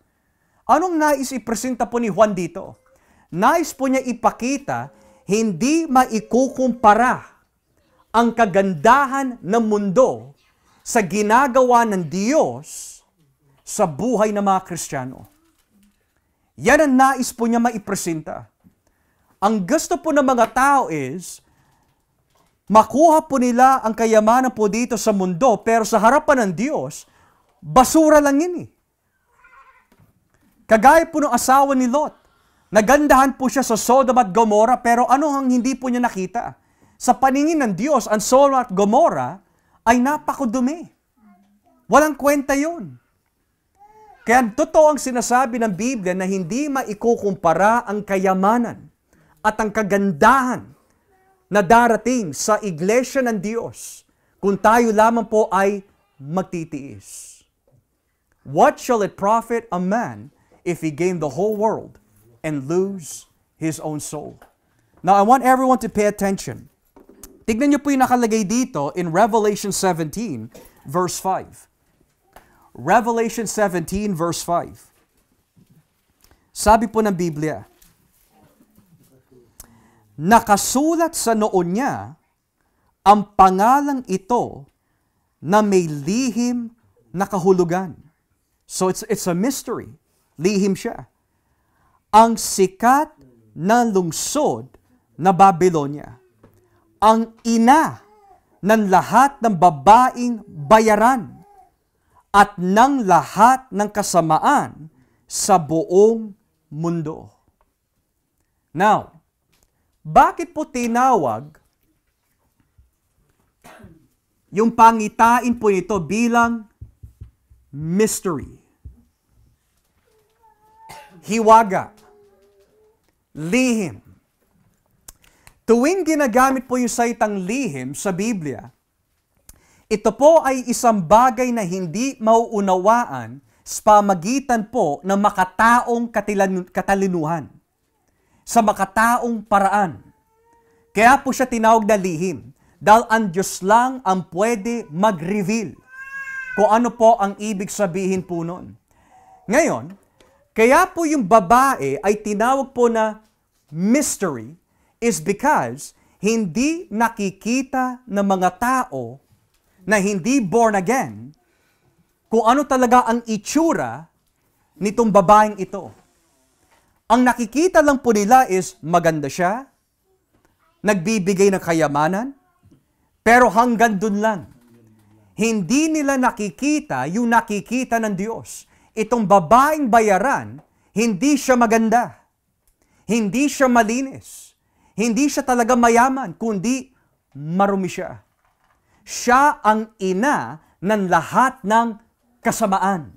Anong nais ipresenta po ni Juan dito? Nais po niya ipakita, hindi maikukumpara ang kagandahan ng mundo sa ginagawa ng Diyos sa buhay ng mga Kristiyano. Yan ang nais po niya maipresenta. Ang gusto po ng mga tao is, makuha po nila ang kayamanan po dito sa mundo, pero sa harapan ng Diyos, basura lang yun eh. Kagaya po ng asawa ni Lot. Nagandahan po siya sa Sodom at Gomorrah, pero ano ang hindi po niya nakita? Sa paningin ng Diyos, ang Sodom at Gomorrah ay napakadumi. Walang kwenta yun. Kaya totoo ang sinasabi ng Biblia na hindi maikukumpara ang kayamanan at ang kagandahan na darating sa iglesia ng Diyos kung tayo lamang po ay magtitiis. What shall it profit a man if he gain the whole world and lose his own soul? Now, I want everyone to pay attention. Tignan niyo po yung nakalagay dito in Revelation 17, verse 5. Revelation 17, verse 5. Sabi po ng Biblia, nakasulat sa noon niya ang pangalang ito na may lihim na kahulugan. So it's a mystery. Lihim siya. Ang sikat na lungsod na Babylonia. Ang ina ng lahat ng babaeng bayaran at ng lahat ng kasamaan sa buong mundo. Now, bakit po tinawag yung pangitain po nito bilang mystery? Hiwaga. Lihim. Tuwing ginagamit po yung salitang lihim sa Biblia, ito po ay isang bagay na hindi mauunawaan sa pamagitan po ng makataong katalinuhan. Sa makataong paraan. Kaya po siya tinawag na lihim. Dahil ang Diyos lang ang pwede mag-reveal kung ano po ang ibig sabihin po nun. Ngayon, kaya po yung babae ay tinawag po na mystery is because hindi nakikita ng mga tao na hindi born again kung ano talaga ang itsura nitong babaeng ito. Ang nakikita lang po nila is maganda siya, nagbibigay ng kayamanan, pero hanggang dun lang. Hindi nila nakikita yung nakikita ng Diyos. Itong babaeng bayaran, hindi siya maganda. Hindi siya malinis. Hindi siya talaga mayaman, kundi marumi siya. Siya ang ina ng lahat ng kasamaan.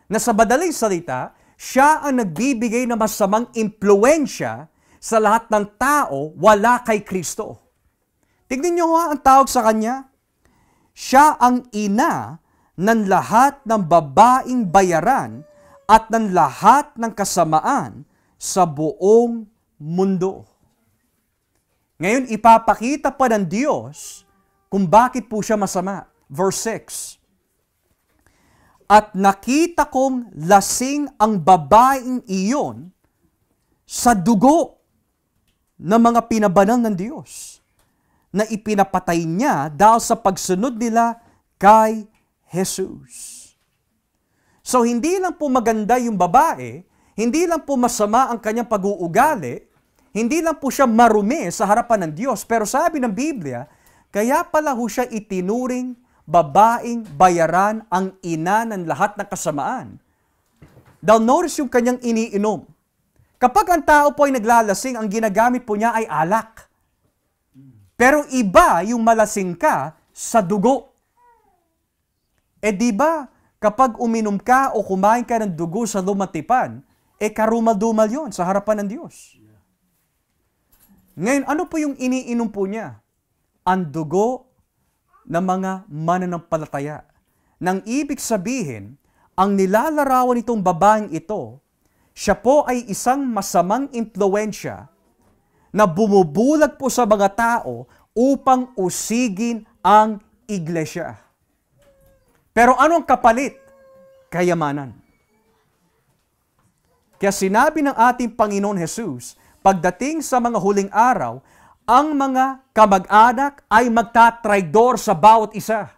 Na sa madaling salita, siya ang nagbibigay ng masamang impluensya sa lahat ng tao wala kay Kristo. Tignan niyo nga ang tawag sa kanya. Siya ang ina ng lahat ng babaeng bayaran at ng lahat ng kasamaan sa buong mundo. Ngayon, ipapakita pa ng Diyos kung bakit po siya masama. Verse 6. At nakita kong lasing ang babaeng iyon sa dugo ng mga pinabanal ng Diyos na ipinapatay niya dahil sa pagsunod nila kay Jesus. So hindi lang po maganda yung babae, hindi lang po masama ang kanyang pag-uugali, hindi lang po siya marumi sa harapan ng Diyos, pero sabi ng Biblia, Kaya pala ho siya itinuring babaeng bayaran ang ina ng lahat ng kasamaan. Dahil notice yung kanyang iniinom. Kapag ang tao po ay naglalasing, ang ginagamit po niya ay alak. Pero iba yung malasing ka sa dugo. Di ba, kapag uminom ka o kumain ka ng dugo sa lumatipan, karumal-dumal yon sa harapan ng Diyos. Ngayon, ano po yung iniinom po niya? Ang dugo ng mga mananampalataya. Nang ibig sabihin, ang nilalarawan nitong babaeng ito, siya po ay isang masamang impluensya na bumubulag po sa mga tao upang usigin ang iglesia. Pero ano ang kapalit? Kayamanan. Kaya sinabi ng ating Panginoon Jesus, pagdating sa mga huling araw, ang mga kamag-anak ay magtatraidor sa bawat isa.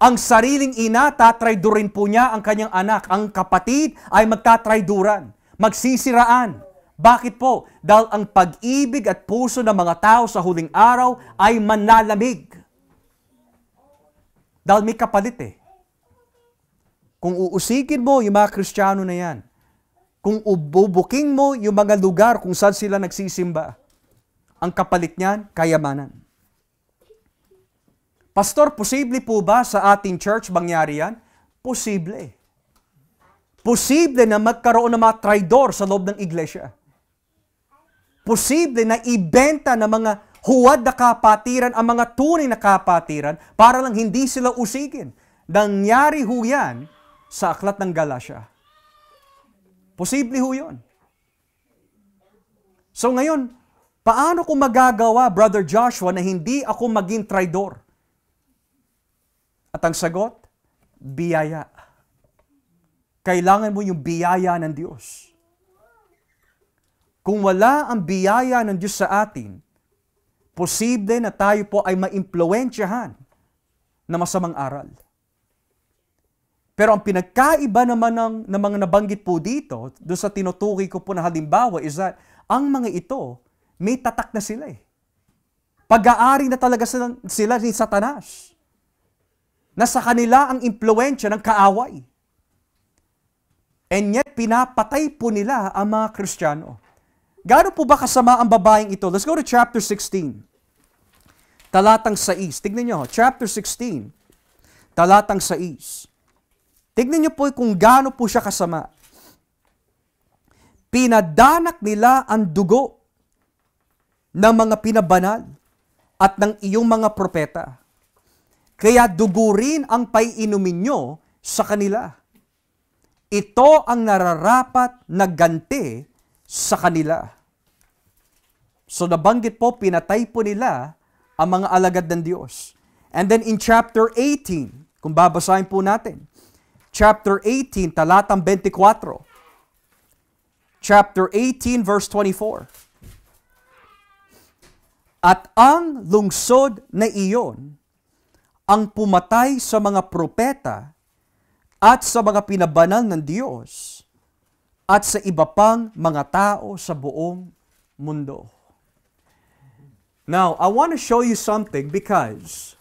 Ang sariling ina, tatraidorin po niya ang kanyang anak. Ang kapatid ay magtatraiduran, magsisiraan. Bakit po? Dahil ang pag-ibig at puso ng mga tao sa huling araw ay manlalamig. Dahil may kapalit Kung uusigin mo yung mga Kristiyano na yan, kung ububuking mo yung mga lugar kung saan sila nagsisimba, ang kapalit niyan, kayamanan. Pastor, posible po ba sa ating church mangyari yan? Posible. Posible na magkaroon ng mga traidor sa loob ng iglesia. Posible na ibenta ng mga huwad na kapatiran ang mga tunay na kapatiran para lang hindi sila usigin. Nangyari ho yan sa aklat ng Galatia. Posible ho yun. So ngayon, paano ko magagawa, Brother Joshua, na hindi ako maging traidor? At ang sagot, biyaya. Kailangan mo yung biyaya ng Diyos. Kung wala ang biyaya ng Diyos sa atin, posible na tayo po ay maimpluwensyahan na masamang aral. Pero ang pinagkaiba naman ng mga nabanggit po dito, doon sa tinutukoy ko po na halimbawa, is that ang mga ito, may tatak na sila Pag-aari na talaga sila ni Satanas. Nasa kanila ang impluwensya ng kaaway. And yet, pinapatay po nila ang mga Kristiyano. Gaano po ba kasama ang babaeng ito? Let's go to chapter 16. Talatang 6. Tignan nyo, chapter 16. Talatang 6. Tignan niyo po kung gaano po siya kasama. Pinadanak nila ang dugo ng mga pinabanal at ng iyong mga propeta. Kaya dugo rin ang paiinumin nyo sa kanila. Ito ang nararapat na ganti sa kanila. So nabanggit po, pinatay po nila ang mga alagad ng Diyos. And then in chapter 18, kung babasahin po natin, chapter 18, talatang 24. Chapter 18, verse 24. At ang lungsod na iyon, ang pumatay sa mga propeta at sa mga pinabanal ng Diyos at sa iba pang mga tao sa buong mundo. Now, I want to show you something because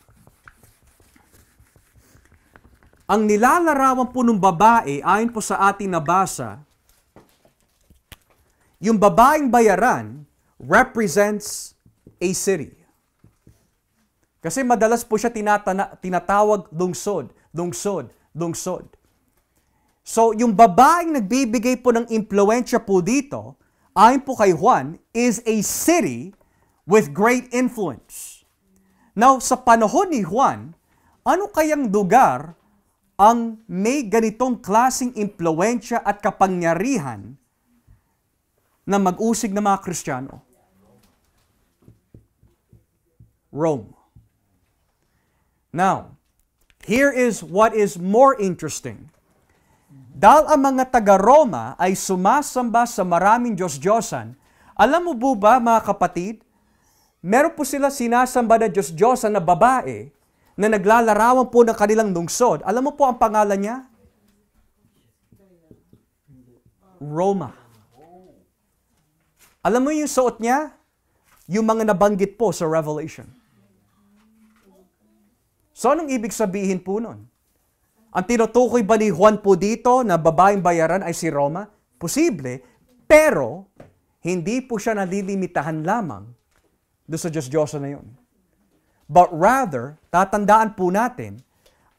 ang nilalarawan po ng babae, ayon po sa ating nabasa, yung babaeng bayaran represents a city. Kasi madalas po siya tinatawag lungsod, lungsod, lungsod. So, yung babaeng nagbibigay po ng impluensya po dito, ayon po kay Juan, is a city with great influence. Now, sa panahon ni Juan, ano kayang lugar ang may ganitong klaseng impluensya at kapangyarihan na mag-usig ng mga Kristiyano? Rome. Now, here is what is more interesting. Dahil ang mga taga-Roma ay sumasamba sa maraming Diyos-Diyosan, alam mo po ba mga kapatid, meron po sila sinasamba na Diyos-Diyosan na babae na naglalarawan po ng kanilang lungsod. Alam mo po ang pangalan niya? Roma. Alam mo yung suot niya? yung mga nabanggit po sa Revelation. So anong ibig sabihin po nun? Ang tinutukoy ba ni Juan po dito na babaeng bayaran ay si Roma? Posible, pero hindi po siya nalilimitahan lamang doon sa Diyos-Diyosa na yun. But rather, tatandaan po natin,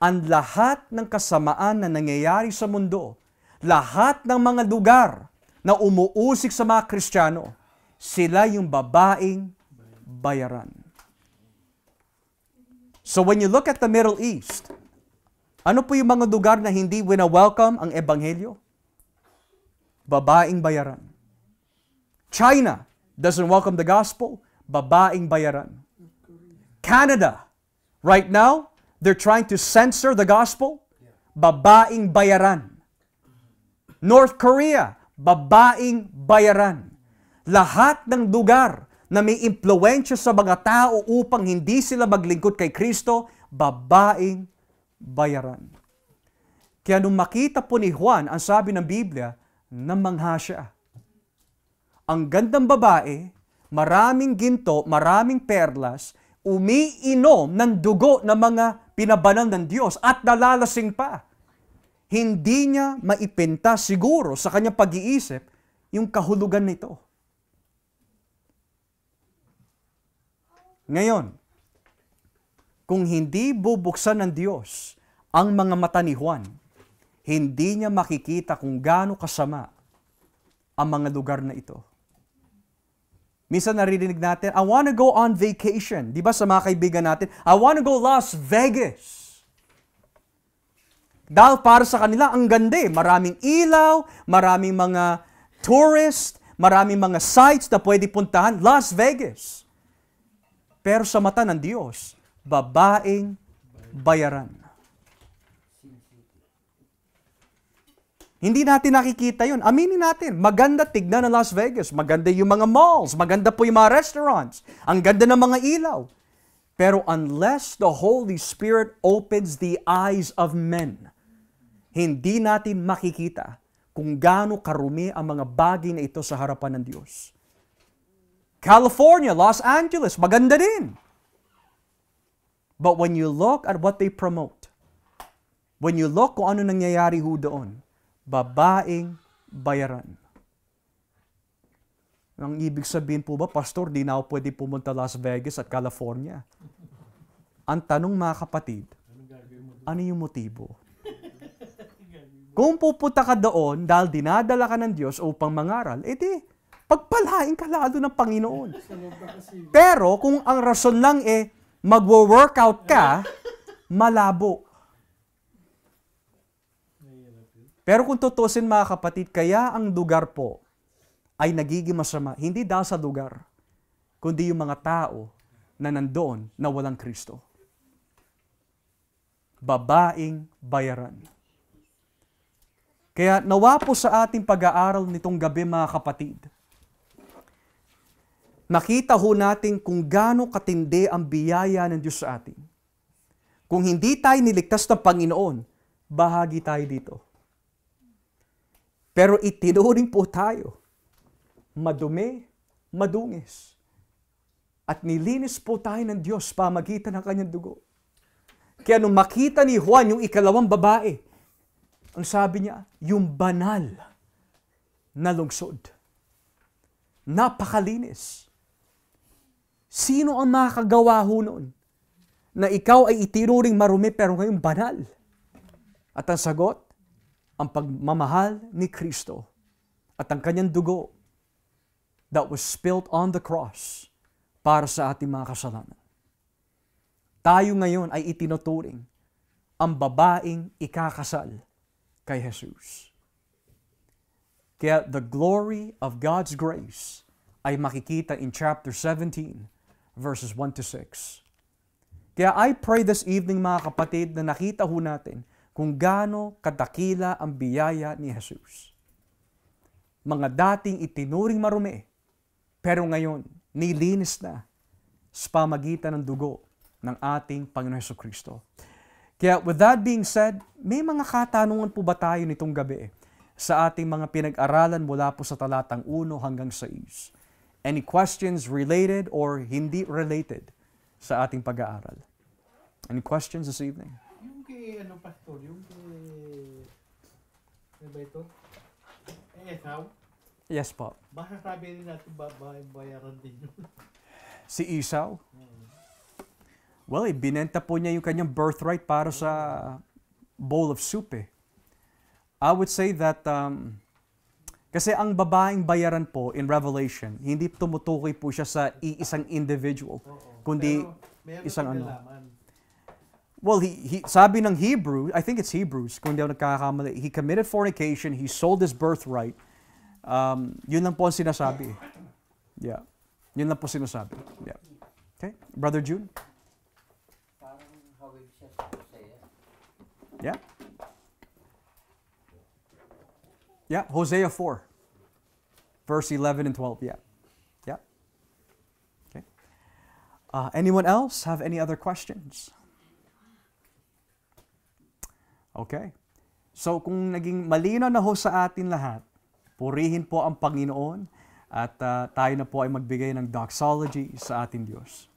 ang lahat ng kasamaan na nangyayari sa mundo, lahat ng mga lugar na umuusik sa mga Kristiyano, sila yung babaeng bayaran. So when you look at the Middle East, ano po yung mga lugar na hindi wina-welcome ang Ebanghelyo? Babaeng bayaran. China doesn't welcome the gospel. Babaeng bayaran. Canada, right now, they're trying to censor the gospel. Babaeng bayaran. North Korea, babaeng bayaran. Lahat ng lugar na may impluwensya sa mga tao upang hindi sila maglingkod kay Kristo, babaeng bayaran. Kaya nung makita po ni Juan, ang sabi ng Biblia, namangha siya. Ang gandang babae, maraming ginto, maraming perlas, umiinom ng dugo ng mga pinabanal ng Diyos at nalalasing pa. Hindi niya maipinta siguro sa kanyang pag-iisip yung kahulugan nito. Ngayon, kung hindi bubuksan ng Diyos ang mga mata ni Juan, hindi niya makikita kung gaano kasama ang mga lugar na ito. Minsan naririnig natin, I want to go on vacation. Di ba sa mga kaibigan natin, I want to go Las Vegas. Dahil para sa kanila, ang ganda eh. Maraming ilaw, maraming mga tourist, maraming mga sites na pwede puntahan. Las Vegas. Pero sa mata ng Diyos, babaeng bayaran. Hindi natin nakikita yun. Aminin natin, maganda tignan ng Las Vegas. Maganda yung mga malls. Maganda po yung mga restaurants. Ang ganda ng mga ilaw. Pero unless the Holy Spirit opens the eyes of men, hindi natin makikita kung gaano karumi ang mga bagay na ito sa harapan ng Diyos. California, Los Angeles, maganda din. But when you look at what they promote, when you look kung ano nangyayari ho doon, babaeng bayaran. Ang ibig sabihin po ba, Pastor, di na ako pwede pumunta Las Vegas at California? Ang tanong mga kapatid, ano yung motibo? Kung pupunta ka doon dahil dinadala ka ng Diyos upang mangaral, edi pagpalain ka lalo ng Panginoon. Pero kung ang rason lang magwo-workout ka, malabo. Pero kung tutusin mga kapatid, kaya ang lugar po ay nagiging masama, hindi dahil sa lugar, kundi yung mga tao na nandoon na walang Kristo. Babaeng bayaran. Kaya nawa po sa ating pag-aaral nitong gabi mga kapatid, nakita ho natin kung gaano katindi ang biyaya ng Diyos sa atin. Kung hindi tayo niligtas ng Panginoon, bahagi tayo dito. Pero itinuring po tayo, madumi, madungis. At nilinis po tayo ng Diyos pamagitan ng kanyang dugo. Kaya nung makita ni Juan yung ikalawang babae, ang sabi niya, yung banal na lungsod. Napakalinis. Sino ang makakagawa ho noon? Na ikaw ay itinuring marumi pero ngayon banal. At ang sagot, ang pagmamahal ni Kristo at ang kanyang dugo that was spilled on the cross para sa ating mga kasalanan. Tayo ngayon ay itinuturing ang babaeng ikakasal kay Jesus. Kaya the glory of God's grace ay makikita in chapter 17, verses 1 to 6. Kaya I pray this evening mga kapatid na nakita ho natin kung gaano kadakila ang biyaya ni Jesus. Mga dating itinuring marumi, pero ngayon, nilinis na sa pamagitan ng dugo ng ating Panginoon Jesucristo. Kaya with that being said, may mga katanungan po ba tayo nitong gabi sa ating mga pinag-aralan mula po sa talatang 1 hanggang 6? Any questions related or hindi related sa ating pag-aaral? Any questions this evening? Yung kay, pastor, yung kay, ano ba ito? Esau, Yes po. baka sabi rin natin bayaran din yun. Si Esau? Well, binenta po niya yung kanyang birthright para sa bowl of soup eh. I would say that, kasi ang babaeng bayaran po in Revelation, hindi tumutukoy po siya sa iisang individual, kundi Meron isang ano. kinalaman. Well, sabi ng Hebrew, I think it's Hebrews, kung hindi ako nagkakamali, he committed fornication, he sold his birthright. Yun lang po ang sinasabi. Yeah. Yun lang po sinasabi. Yeah. Okay? Brother June? Parang hawig siya sa Hosea. Yeah? Yeah, Hosea 4, verse 11 and 12. Yeah. Yeah. Okay. Anyone else have any other questions? Okay. So kung naging malinaw na ho sa atin lahat, purihin po ang Panginoon at tayo na po ay magbigay ng doxology sa ating Diyos.